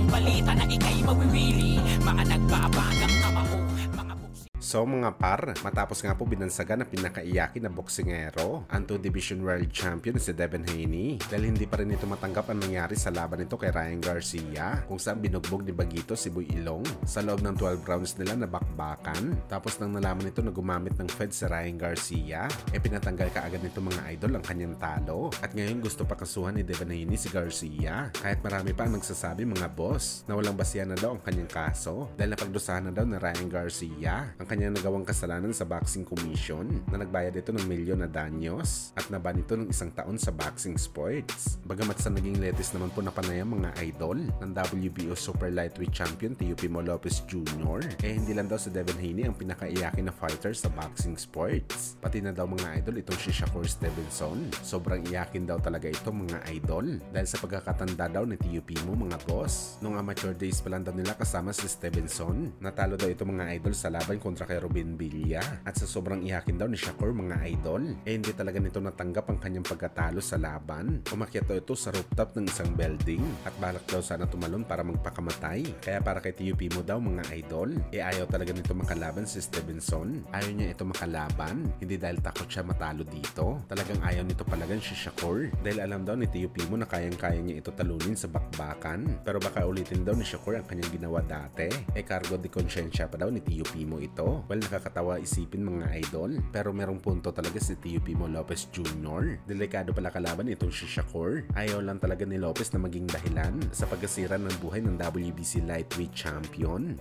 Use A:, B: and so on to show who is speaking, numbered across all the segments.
A: balita na ika'y mawiwili. Mga nagbabagang kamao, mga
B: So mga par, matapos nga po binansagan na pinakaiyakin na boksingero, ang 2 Division World Champion si Devin Haney, dahil hindi pa rin ito matanggap ang nangyari sa laban nito kay Ryan Garcia, kung saan binugbog ni Bagito si Boy Ilong sa loob ng 12 rounds nila na bakbakan. Tapos nang nalaman nito na gumamit ng Fed si Ryan Garcia, pinatanggal kaagad nito mga idol ang kanyang talo. At ngayon gusto pa kasuhan ni Devin Haney si Garcia, kahit marami pa ang nagsasabi mga boss na walang basihan na daw ang kanyang kaso dahil napagdusahan na daw na Ryan Garcia ang kanyang nagawang kasalanan sa Boxing Commission na nagbayad ito ng milyon na danyos at naban ito ng 1 taon sa boxing sports. Bagamat sa naging latest naman po na panayam mga idol ng WBO Super Lightweight Champion Teofimo Lopez Jr., hindi lang daw si Devin Haney ang pinakaiyakin na fighter sa boxing sports. Pati na daw mga idol itong si Shakur Stevenson. Sobrang iyakin daw talaga ito mga idol dahil sa pagkakatanda daw ni Teofimo mga boss. Nung amateur days pa lang daw nila kasama si Stevenson, natalo daw ito mga idol sa laban kontra kay Robin Villa, at sa sobrang iyakin daw ni Shakur mga idol, hindi talaga nito natanggap ang kanyang pagkatalo sa laban. Umakyat daw ito sa rooftop ng isang building at balak daw sana tumalon para magpakamatay. Kaya para kay Teofimo daw mga idol, ayaw talaga nito makalaban si Stevenson. Ayaw niya ito makalaban, hindi dahil takot siya matalo dito. Talagang ayaw nito palagan si Shakur dahil alam daw ni Teofimo na kayang-kaya niya ito talunin sa bakbakan. Pero baka ulitin daw ni Shakur ang kanyang ginawa dati. Cargo de konsyensya pa daw ni Teofimo ito. Well, nakakatawa isipin mga idol, pero merong punto talaga si Teofimo Lopez Jr. Delikado pala kalaban itong si Shakur. Ayaw lang talaga ni Lopez na maging dahilan sa pagkasira ng buhay ng WBC Lightweight Champion.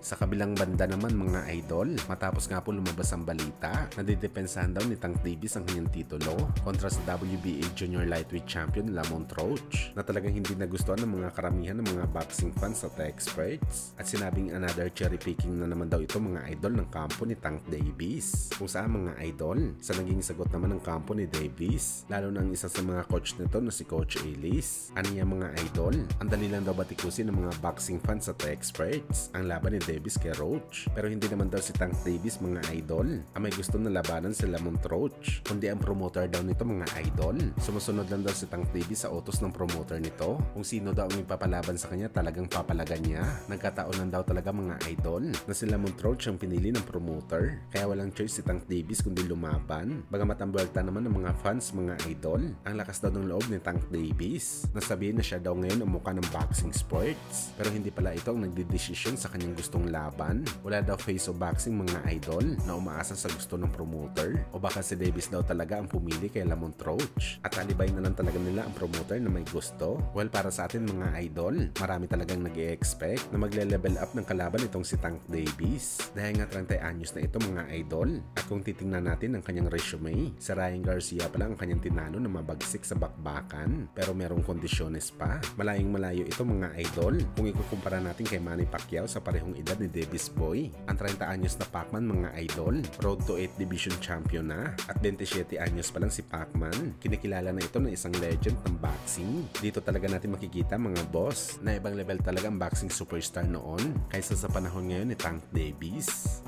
B: Sa kabilang banda naman mga idol, matapos nga po lumabas ang balita na didepensahan daw ni Tank Davis ang kanyang titulo kontra sa WBA Junior Lightweight Champion Lamont Roach, na talagang hindi nagustuhan ng mga karamihan ng mga boxing fans at experts, at sinabing another cherry picking na naman daw ito mga idol ng kampo ni Tank Davis. Kung saan mga idol, sa naging sagot naman ng kampo ni Davis, lalo na ang isa sa mga coach nito na si Coach Ellis, niya mga idol, ang dali lang daw batikusin ng mga boxing fans at experts ang laban ni Davis kay Roach, pero hindi naman daw si Tank Davis mga idol ang may gusto na labanan si Lamont Roach, kundi ang promoter daw nito mga idol. Sumusunod lang daw si Tank Davis sa utos ng promoter nito. Kung sino daw ang ipapalaban sa kanya, talagang papalagan niya. Nagkataon lang daw talaga mga idol na si Lamont Roach ang pinili ng promoter, kaya walang choice si Tank Davis kundi lumaban. Bagamat ang buwelta naman ng mga fans mga idol, ang lakas daw ng loob ni Tank Davis. Nasabihin na siya daw ngayon ang mukha ng boxing sports, pero hindi pala ito ang nagdidesisyon sa kanyang gustong laban. Wala daw face of boxing mga idol na umaasa sa gusto ng promoter, o baka si Davis daw talaga ang pumili kay Lamont Roach at alibay na lang talaga nila ang promoter na may gusto. Well, para sa atin mga idol, marami talagang nag-e-expect na magle-level up ng kalaban itong si Tank Davis dahil nga 30 anyos na ito mga idol. At kung titingnan natin ang kanyang resume, si Ryan Garcia pala ang kanyang tinalo na mabagsik sa bakbakan, pero merong kondisyones pa. Malayong malayo ito mga idol kung ikukumpara natin kay Manny Pacquiao sa parehong edad ni Davis Boy. Ang 30 anyos na Pacman mga idol, road to 8 division champion na, at 27 anyos pa lang si Pacman. Kinikilala na ito ng isang legend ng boxing. Dito talaga natin makikita mga boss na ibang level talaga ang boxing superstar noon kaysa sa panahon ngayon ni Tank Davis.